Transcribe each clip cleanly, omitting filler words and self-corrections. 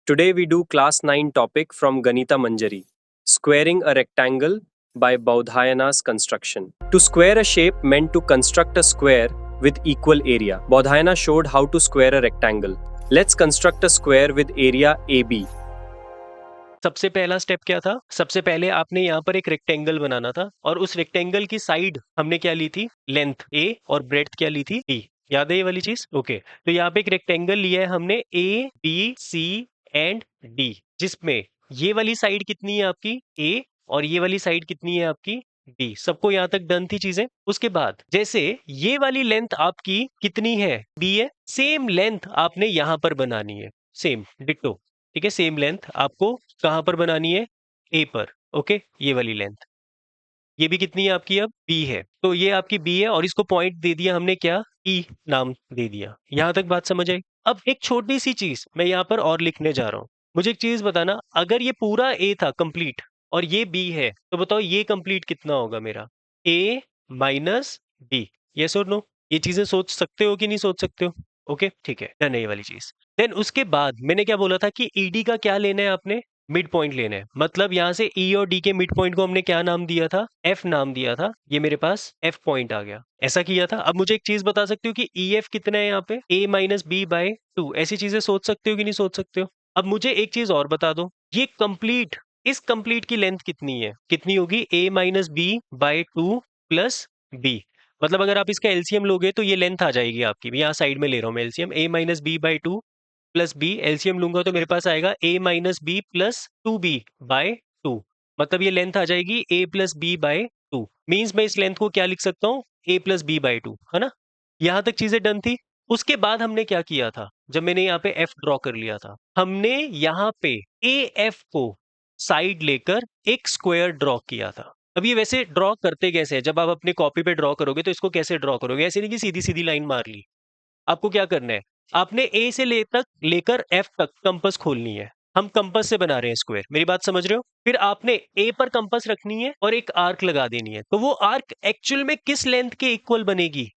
Today we do class 9 topic from Ganita Manjari, Squaring a Rectangle by Baudhayana's Construction. To square a shape meant to construct a square with equal area. Baudhayana showed how to square a rectangle. Let's construct a square with area AB. सबसे पहला step क्या था? सबसे पहले आपने यहाँ पर एक रेक्टेंगल बनाना था और उस रेक्टेंगल की साइड हमने क्या ली थी? लेंथ a और ब्रेड्थ क्या ली थी? b। याद है ये वाली चीज? ओके, तो यहाँ पे एक रेक्टेंगल लिया है हमने a, b, c and d, जिसमें ये वाली साइड कितनी है आपकी? a और ये वाली साइड कितनी है आपकी? d। सबको यहाँ तक डन थी चीजें? उसके बाद जैसे ये वाली लेंथ आपकी कितनी है? b है। सेम लेंथ आपने यहाँ पर बनानी है, सेम डिट्टो। ठीक है, सेम लेंथ आपको कहां पर बनानी है? ए पर। ओके, ये वाली लेंथ, ये भी कितनी है आपकी? अब बी है, तो ये आपकी बी है और इसको पॉइंट दे दिया हमने क्या? ई नाम दे दिया। यहां तक बात समझ आई? अब एक छोटी सी चीज मैं यहाँ पर और लिखने जा रहा हूं। मुझे एक चीज बताना, अगर ये पूरा ए था कंप्लीट और ये बी है, तो बताओ ये कंप्लीट कितना होगा मेरा? ए माइनस बी। यस और नो? ये चीजें सोच सकते हो कि नहीं सोच सकते हो? ओके, ठीक है, डन है ये वाली चीज। देन उसके बाद मैंने क्या बोला था कि ईडी का क्या लेना है आपने? मिड पॉइंट लेना है। मतलब यहाँ से ई और डी के मिड पॉइंट को हमने क्या नाम दिया था? एफ नाम दिया था। ये मेरे पास एफ पॉइंट आ गया, ऐसा किया था। अब मुझे एक चीज बता सकते हो कि ई एफ कितना है यहाँ पे? ए माइनस बी बाय टू। ऐसी चीजें सोच सकते हो कि नहीं सोच सकते हो? अब मुझे एक चीज और बता दो, ये कंप्लीट, इस कंप्लीट की लेंथ कितनी है? कितनी होगी? A minus B by two plus B. मतलब अगर आप इसका एलसीएम लोगे तो ये लेंथ आ जाएगी आपकी। यहाँ साइड में ले रहा हूँ मैं LCM, A minus B by two plus B. LCM लूंगा तो मेरे पास आएगा A minus B plus two B by two. मतलब ये लेंथ आ जाएगी A plus B by two. Means मैं इस लेंथ को क्या लिख सकता हूँ? A plus B by two, है ना? यहां तक चीजें डन थी। उसके बाद हमने क्या किया था? जब मैंने यहाँ पे एफ ड्रॉ कर लिया था, हमने यहाँ पे ए एफ को साइड लेकर एक स्क्वायर ड्रॉ किया था। अब ये वैसे ड्रॉ करते कैसे है? जब आप अपनी कॉपी पे ड्रॉ करोगे तो इसको कैसे ड्रॉ करोगे? ऐसे नहीं कि सीधी सीधी लाइन मार ली। आपको क्या करना है? आपने ए से लेकर एफ तक कंपास खोलनी है। हम कंपास से बना रहे हैं स्क्वायर, मेरी बात समझ रहे हो? फिर आपने ए पर कंपास रखनी है और एक आर्क लगा देनी है। तो वो आर्क एक्चुअल में किस लेंथ के इक्वल बनेगी?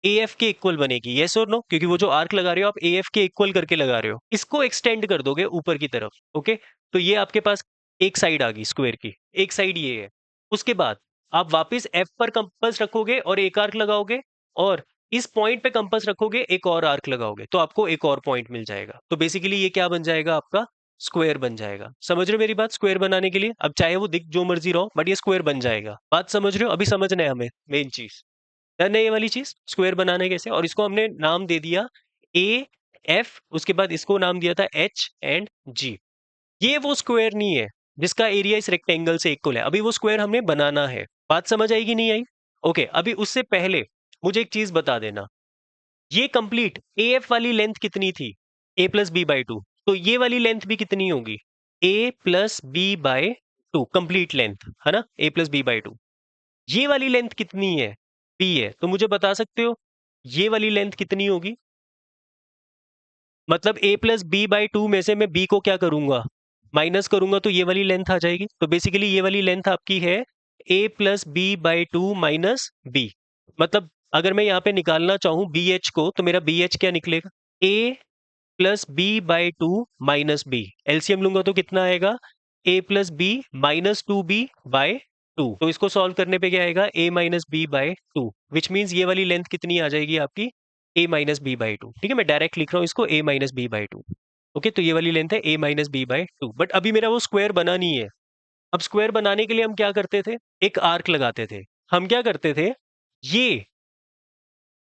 ए एफ के इक्वल बनेगी। यस और नो? क्योंकि वो जो आर्क लगा रहे हो आप ए एफ के इक्वल करके लगा रहे हो। इसको एक्सटेंड कर दोगे ऊपर की तरफ। ओके, तो ये आपके पास एक साइड आ गई स्क्वायर की, एक साइड ये है। उसके बाद आप वापस एफ पर कंपास रखोगे और एक आर्क लगाओगे, और इस पॉइंट पे कंपास रखोगे, एक और आर्क लगाओगे, तो आपको एक और पॉइंट मिल जाएगा। तो बेसिकली ये क्या बन जाएगा? आपका स्क्वायर बन जाएगा। समझ रहे हो मेरी बात? स्क्वायर बनाने के लिए अब चाहे वो दिख जो मर्जी रहो, बट ये स्क्वायर बन जाएगा। बात समझ रहे हो? अभी समझना है हमें मेन चीज। डन है ये वाली चीज, स्क्वायर बनाने कैसे। और इसको हमने नाम दे दिया ए एफ, उसके बाद इसको नाम दिया था एच एंड जी। ये वो स्क्वायर नहीं है जिसका एरिया इस रेक्टेंगल से इक्वल है। अभी वो स्क्वायर हमें बनाना है। बात समझ आएगी नहीं आई? ओके, अभी उससे पहले मुझे एक चीज बता देना, ये कंप्लीट ए एफ वाली लेंथ कितनी थी? A plus B by two. तो ये वाली लेंथ भी कितनी होगी? A plus B by two, complete length, है ना? A plus B by two. ये वाली लेंथ कितनी है? बी है। तो मुझे बता सकते हो ये वाली लेंथ कितनी होगी? मतलब A plus B by to में से मैं बी को क्या करूंगा? माइनस करूंगा, तो ये वाली लेंथ आ जाएगी। तो बेसिकली ये वाली लेंथ आपकी है A plus B by two minus B. मतलब अगर मैं यहाँ पे निकालना चाहूँ बी एच को, तो मेरा बी एच क्या निकलेगा? A plus B by two minus B. LCM लूंगा तो कितना आएगा? A plus B minus two B by two. तो इसको सॉल्व करने पे क्या आएगा? A minus B by two, which means ये वाली लेंथ कितनी आ जाएगी आपकी? A minus B by two. ठीक है, मैं डायरेक्ट लिख रहा हूँ इसको A minus B by two. Okay, तो ये वाली लेंथ है A minus B by two. But अभी मेरा वो स्क्वायर बना नहीं है। अब स्क्वायर बनाने के लिए हम क्या करते थे? एक आर्क लगाते थे। हम क्या करते थे?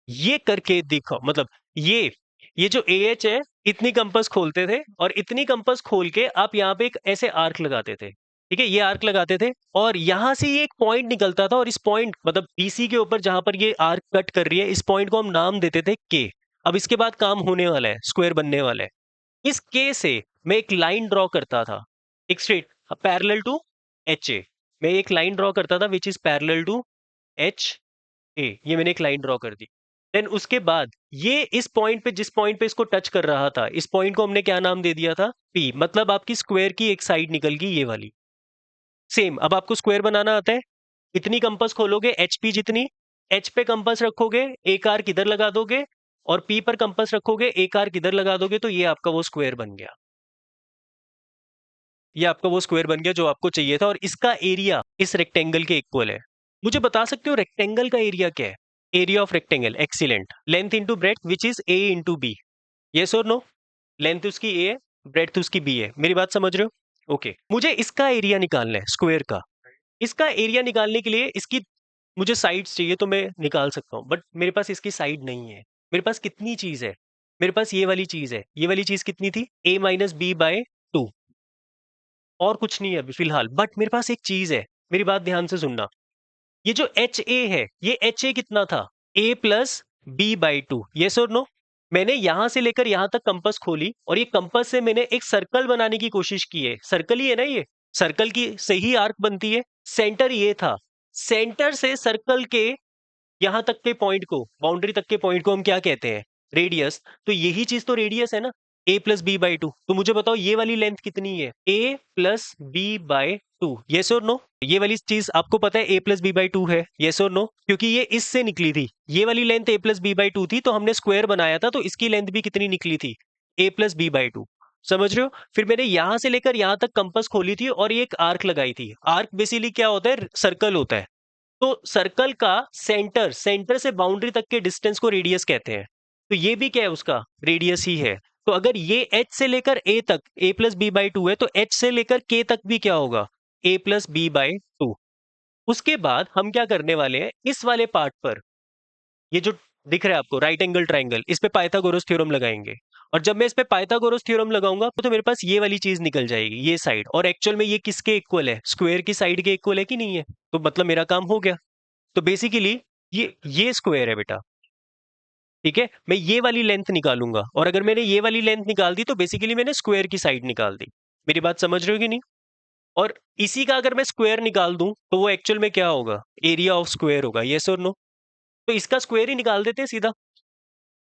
ये करके देखो, मतलब ये जो ए एच है, इतनी कंपास खोलते थे और इतनी कंपास खोल के आप यहाँ पे एक ऐसे आर्क लगाते थे। ठीक है, ये आर्क लगाते थे और यहां से ये एक पॉइंट निकलता था, और इस पॉइंट मतलब बीसी के ऊपर जहां पर ये आर्क कट कर रही है, इस पॉइंट को हम नाम देते थे के। अब इसके बाद काम होने वाला है, स्क्वायर बनने वाला है। इस के से मैं एक लाइन ड्रॉ करता था, एक straight parallel to H A. मैं एक लाइन ड्रॉ करता था which is parallel to H A. ये मैंने एक लाइन ड्रॉ कर दी। देन उसके बाद ये इस पॉइंट पे, जिस पॉइंट पे इसको टच कर रहा था, इस पॉइंट को हमने क्या नाम दे दिया था? पी। मतलब आपकी स्क्वायर की एक साइड निकल गई ये वाली। सेम, अब आपको स्क्वायर बनाना आता है। इतनी कंपास खोलोगे एच पी जितनी, एच पे कंपास रखोगे, एक आर्क इधर लगा दोगे, और पी पर कंपास रखोगे, एक आर्क इधर लगा दोगे, तो ये आपका वो स्क्वायर बन गया। ये आपका वो स्क्वायर बन गया जो आपको चाहिए था और इसका एरिया इस रेक्टेंगल के इक्वल है। मुझे बता सकते हो रेक्टेंगल का एरिया क्या है? Area of rectangle, excellent. Length into breadth which is A into B. Yes और नो? लेंथ उसकी ए है, ब्रेड्थ उसकी बी है। मेरी बात समझ रहे हो? ओके, मुझे इसका एरिया निकालना है स्क्वायर का। इसका एरिया निकालने के लिए इसकी मुझे साइड्स चाहिए तो मैं निकाल सकता हूँ, बट मेरे पास इसकी साइड नहीं है। मेरे पास कितनी चीज है? मेरे पास ये वाली चीज है। ये वाली चीज कितनी थी? a minus B by 2। और कुछ नहीं है अभी फिलहाल, बट मेरे पास एक चीज है। मेरी बात ध्यान से सुनना। ये जो एच ए है, ये एच ए कितना था? a plus B by 2। Yes और नो? मैंने यहां से लेकर यहां तक कंपास खोली और ये कंपास से मैंने एक सर्कल बनाने की कोशिश की है। सर्कल ही है ना ये? सर्कल की से ही आर्क बनती है। सेंटर ये था। सेंटर से सर्कल के यहां तक के पॉइंट को, बाउंड्री तक के पॉइंट को हम क्या कहते हैं? रेडियस। तो यही चीज तो रेडियस है ना, a प्लस बी बाई 2। तो मुझे बताओ ये वाली लेंथ कितनी है? a plus B by 2। Yes और नो? ये वाली चीज आपको पता है a प्लस बी बाई 2 है। यस और नो? क्योंकि ये इससे निकली थी। ये वाली length a plus B by 2 थी, तो हमने स्क्वायर बनाया था, तो इसकी लेंथ भी कितनी निकली थी? a plus B by 2। समझ रहे हो? फिर मैंने यहां से लेकर यहां तक कंपास खोली थी और ये एक आर्क लगाई थी। आर्क बेसिकली क्या होता है? सर्कल होता है। तो सर्कल का सेंटर, सेंटर से बाउंड्री तक के डिस्टेंस को रेडियस कहते हैं। तो ये भी क्या है? उसका रेडियस ही है। तो अगर ये h से लेकर a तक a प्लस बी बाई 2 है, तो h से लेकर k तक भी क्या होगा? a plus B by 2। उसके बाद हम क्या करने वाले हैं? इस वाले पार्ट पर, ये जो दिख रहा है आपको राइट एंगल ट्राइंगल, इस पे पाइथागोरस थ्योरम लगाएंगे। और जब मैं इस पे पाइथागोरस थ्योरम लगाऊंगा तो मेरे पास ये वाली चीज निकल जाएगी, ये साइड। और एक्चुअल में ये किसके इक्वल है? स्क्वायर की साइड के इक्वल है कि नहीं है? तो मतलब मेरा काम हो गया। तो बेसिकली ये स्क्वायर है बेटा। ठीक है, मैं ये वाली लेंथ निकालूंगा और अगर मैंने ये वाली लेंथ निकाल दी तो बेसिकली मैंने स्क्वायर की साइड निकाल दी। मेरी बात समझ रहे हो कि नहीं? और इसी का अगर मैं स्क्वायर निकाल दूं तो वो एक्चुअल में क्या होगा? एरिया ऑफ स्क्वायर होगा। यस और नो? तो इसका स्क्वायर ही निकाल देते हैं सीधा।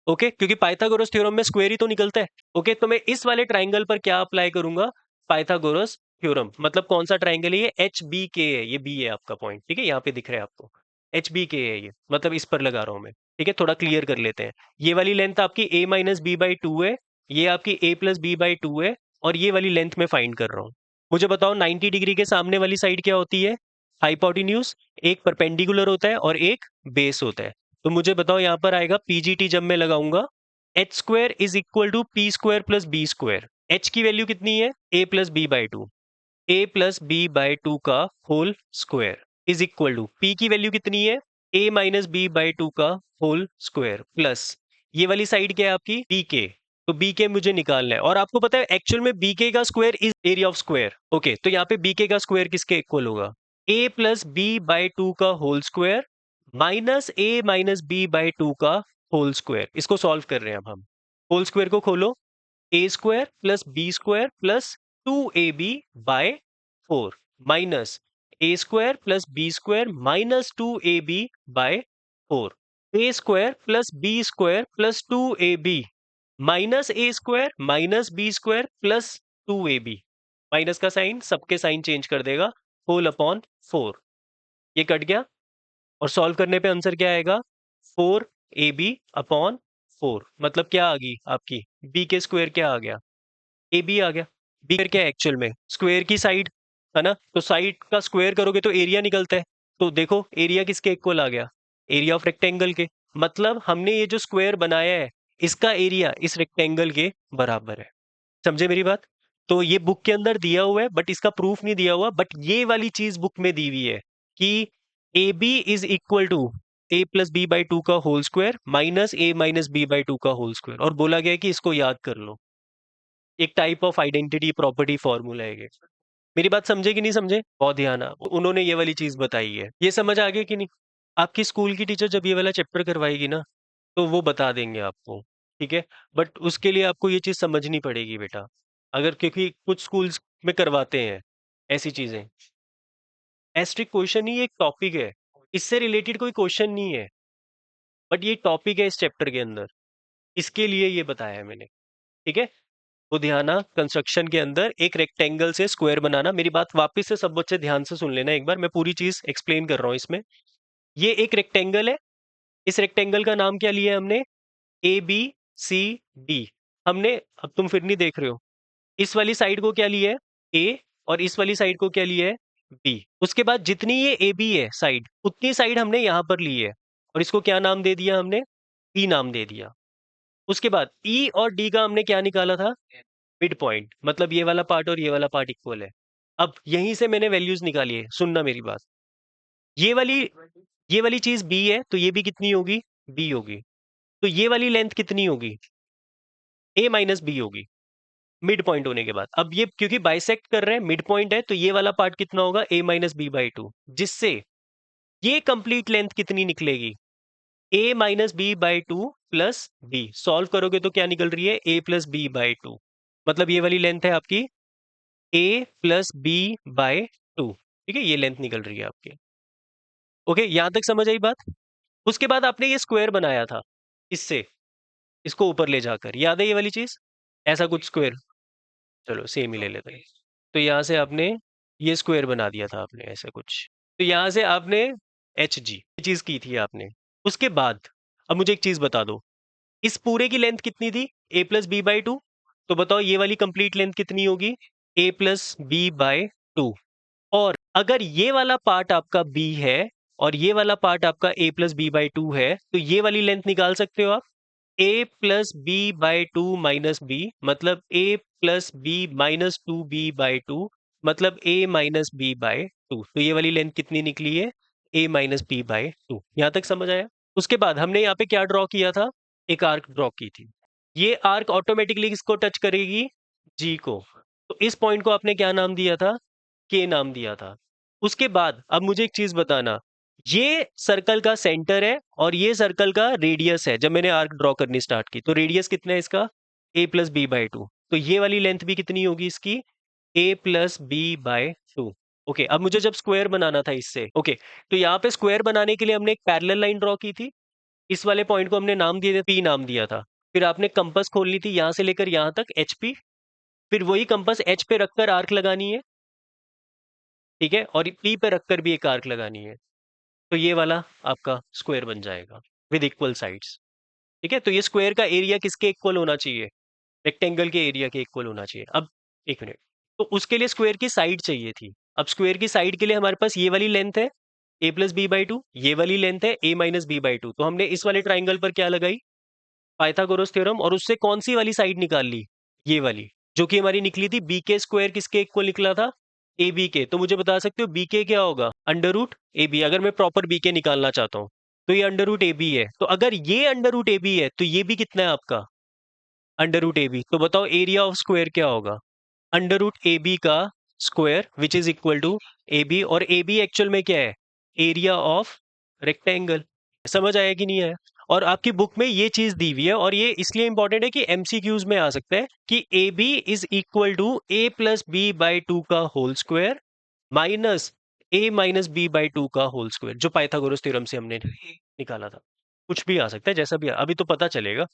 ओके, क्योंकि पाइथागोरस थ्योरम में स्क्वायर ही तो निकलता है। ओके, तो मैं इस वाले ट्राइंगल पर क्या अप्लाई करूंगा? Pythagoras theorem. मतलब कौन सा ट्राइंगल है ये? एच बी के है। ये बी है आपका पॉइंट। ठीक है, यहाँ पे दिख रहा है आपको एच बी के है ये, मतलब इस पर लगा रहा हूं मैं। ठीक है, थोड़ा क्लियर कर लेते हैं। ये वाली लेंथ आपकी a माइनस बी बाई 2 है, ये आपकी a प्लस बी बाई 2 है, और ये वाली लेंथ मैं फाइंड कर रहा हूँ। मुझे बताओ 90 डिग्री के सामने वाली साइड क्या होती है? हाइपोटेन्यूज। एक परपेंडिकुलर होता है और एक बेस होता है। तो मुझे बताओ यहाँ पर आएगा पीजीटी जब मैं लगाऊंगा, H square is equal to P square plus B square. एच की वैल्यू कितनी है? a plus B by 2। a plus B by 2 का whole square is equal to p की वैल्यू कितनी है? a माइनस बी बाई 2 का होल स्क्वायर प्लस ये वाली साइड क्या है आपकी? bk। तो bk मुझे निकालना है और आपको पता है एक्चुअल में bk का square is area of square. Okay, तो यहाँ पे bk का स्क्वायर किसके इक्वल होगा? a प्लस बी बाई 2 का whole square minus a minus B by 2 का होल स्क्वायर। इसको सॉल्व कर रहे हैं अब हम। होल स्क्वायर को खोलो, A square plus B square plus 2ab by 4 minus A square plus B square minus 2ab by 4। A square plus B square plus 2ab minus A square minus B square plus 2ab। Minus का sign सबके sign change कर देगा। Whole upon 4। ये cut गया और solve करने पे answer क्या आएगा? 4ab upon 4। मतलब क्या आ गई आपकी? बी के स्क्वायर क्या आ गया? ए बी आ गया। बी स्क्वायर क्या है एक्चुअल में? स्क्वायर की साइड है ना, तो साइड का स्क्वायर करोगे तो एरिया निकलता है। तो देखो एरिया किसके इक्वल आ गया? एरिया ऑफ रेक्टेंगल के। मतलब हमने ये जो स्क्वायर बनाया है, इसका एरिया इस रेक्टेंगल के बराबर है। समझे मेरी बात? तो ये बुक के अंदर दिया हुआ है बट इसका प्रूफ नहीं दिया हुआ, बट ये वाली चीज बुक में दी हुई है कि A B is equal to a plus B by 2 का whole square minus a minus B by 2 का होल स्क्वायर, और बोला गया है कि इसको याद कर लो। एक type of identity property formula है ये। मेरी बात समझे कि नहीं समझे? बहुत ध्यान उन्होंने ये वाली चीज बताई है। ये समझ आ गया कि नहीं? आपकी स्कूल की टीचर जब ये वाला चैप्टर करवाएगी ना, तो वो बता देंगे आपको। ठीक है, बट उसके लिए आपको ये चीज समझनी पड़ेगी बेटा। अगर क्योंकि कुछ स्कूल्स में करवाते हैं ऐसी चीजें। एस्ट्रिक क्वेश्चन ही एक टॉपिक है, इससे रिलेटेड कोई क्वेश्चन नहीं है, बट ये टॉपिक है इस चैप्टर के अंदर, इसके लिए ये बताया है मैंने। ठीक है, लुधियाना कंस्ट्रक्शन के अंदर एक रेक्टेंगल से स्क्वायर बनाना। मेरी बात वापस से सब बच्चे ध्यान से सुन लेना एक बार, मैं पूरी चीज एक्सप्लेन कर रहा हूँ इसमें। ये एक रेक्टेंगल है। इस रेक्टेंगल का नाम क्या लिया है हमने? A B C D. हमने, अब तुम फिर नहीं देख रहे हो, इस वाली साइड को क्या लिया है? ए और इस वाली साइड को क्या लिया है, बी। उसके बाद जितनी ये ए बी है साइड, उतनी साइड हमने यहाँ पर ली है और इसको क्या नाम दे दिया हमने, ई नाम दे दिया। उसके बाद ई और डी का हमने क्या निकाला था, मिड पॉइंट, मतलब ये वाला पार्ट और ये वाला पार्ट इक्वल है। अब यहीं से मैंने वैल्यूज निकाली है, सुनना मेरी बात। ये वाली चीज बी है तो ये भी कितनी होगी, बी होगी। तो ये वाली लेंथ कितनी होगी, ए माइनस बी होगी मिड पॉइंट होने के बाद। अब ये क्योंकि बाइसेक्ट कर रहे हैं, मिड पॉइंट है, तो ये वाला पार्ट कितना होगा, A minus B by two, जिससे ये कंप्लीट लेंथ कितनी निकलेगी, A minus B by two plus B. Solve करोगे तो क्या निकल रही है, A plus B by two. मतलब ये वाली लेंथ है आपकी A plus B by two. ठीक है, ये लेंथ निकल रही है आपकी। ओके, यहां तक समझ आई बात। उसके बाद आपने ये स्क्वायर बनाया था इससे, इसको ऊपर ले जाकर, याद है ये वाली चीज, ऐसा कुछ स्क्वायर, चलो सेम ही ले लेते हैं। तो यहाँ से आपने ये स्क्वायर बना दिया था आपने ऐसा कुछ, तो यहाँ से आपने एच जी ये चीज की थी आपने। उसके बाद अब मुझे एक चीज बता दो, इस पूरे की लेंथ कितनी थी, A plus B by two. तो बताओ ये वाली कंप्लीट लेंथ कितनी होगी, A plus B by to. और अगर ये वाला पार्ट आपका बी है और ये वाला पार्ट आपका A plus B by two है, तो ये वाली लेंथ निकाल सकते हो आप, A plus B by two minus B, मतलब A plus B minus two B by two, मतलब A minus B by two. तो ये वाली लेंथ कितनी निकली है, A minus B by two. यहां तक समझ आया। उसके बाद हमने यहाँ पे क्या ड्रॉ किया था, एक आर्क ड्रॉ की थी। ये आर्क ऑटोमेटिकली किसको टच करेगी, जी को। तो इस पॉइंट को आपने क्या नाम दिया था, के नाम दिया था। उसके बाद अब मुझे एक चीज बताना, ये सर्कल का सेंटर है और ये सर्कल का रेडियस है। जब मैंने आर्क ड्रॉ करनी स्टार्ट की तो रेडियस कितना है इसका, A plus B by two. तो ये वाली लेंथ भी कितनी होगी इसकी, A plus B by two. Okay, अब मुझे जब स्क्वायर बनाना था इससे, ओके, तो यहाँ पे स्क्वायर बनाने के लिए हमने एक पैरेलल लाइन ड्रॉ की थी। इस वाले पॉइंट को हमने नाम दिया था, पी नाम दिया था। फिर आपने कंपास खोलनी थी यहाँ से लेकर यहाँ तक, एच पी। फिर वही कंपास एच पे रखकर आर्क लगानी है, ठीक है, और पी पे रखकर भी एक आर्क लगानी है। तो ये वाला आपका स्क्वायर बन जाएगा विद इक्वल साइड्स। ठीक है, तो ये स्क्वायर का एरिया किसके इक्वल होना चाहिए, रेक्टेंगल के एरिया के इक्वल होना चाहिए। अब एक मिनट, तो उसके लिए स्क्वायर की साइड चाहिए थी। अब स्क्वायर की साइड के लिए हमारे पास ये वाली लेंथ है A plus B by two, ये वाली लेंथ है A minus B by two. तो हमने इस वाले ट्राइंगल पर क्या लगाई, पाइथागोरस थ्योरम, और उससे कौन सी वाली साइड निकाल ली, ये वाली, जो कि हमारी निकली थी बी के स्क्वायर किसके इक्वल निकला था, ए बी के। तो मुझे बता सकते हो बी के क्या होगा, अंडर रूट ए बी। अगर मैं प्रॉपर बी के निकालना चाहता हूँ तो ये अंडर रूट ए बी है। तो अगर ये अंडर रूट ए बी है तो ये भी कितना है आपका, अंडर रूट ए बी। तो बताओ एरिया ऑफ स्क्वायर क्या होगा, अंडर रूट ए बी का square which is equal to A B. और ए बी एक्चुअल में क्या है, एरिया ऑफ रेक्टेंगल। समझ आया कि नहीं आया। और आपकी बुक में ये चीज दी हुई है और ये इसलिए इंपॉर्टेंट है कि एमसीक्यूज में आ सकता है कि A B is equal to A plus B by two का whole square minus A minus B by two का होल स्क्वायर, जो पाइथागोरस थ्योरम से हमने निकाला था। कुछ भी आ सकता है, जैसा भी अभी तो पता चलेगा।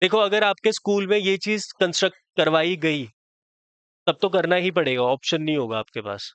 देखो, अगर आपके स्कूल में ये चीज कंस्ट्रक्ट करवाई गई तब तो करना ही पड़ेगा, ऑप्शन नहीं होगा आपके पास।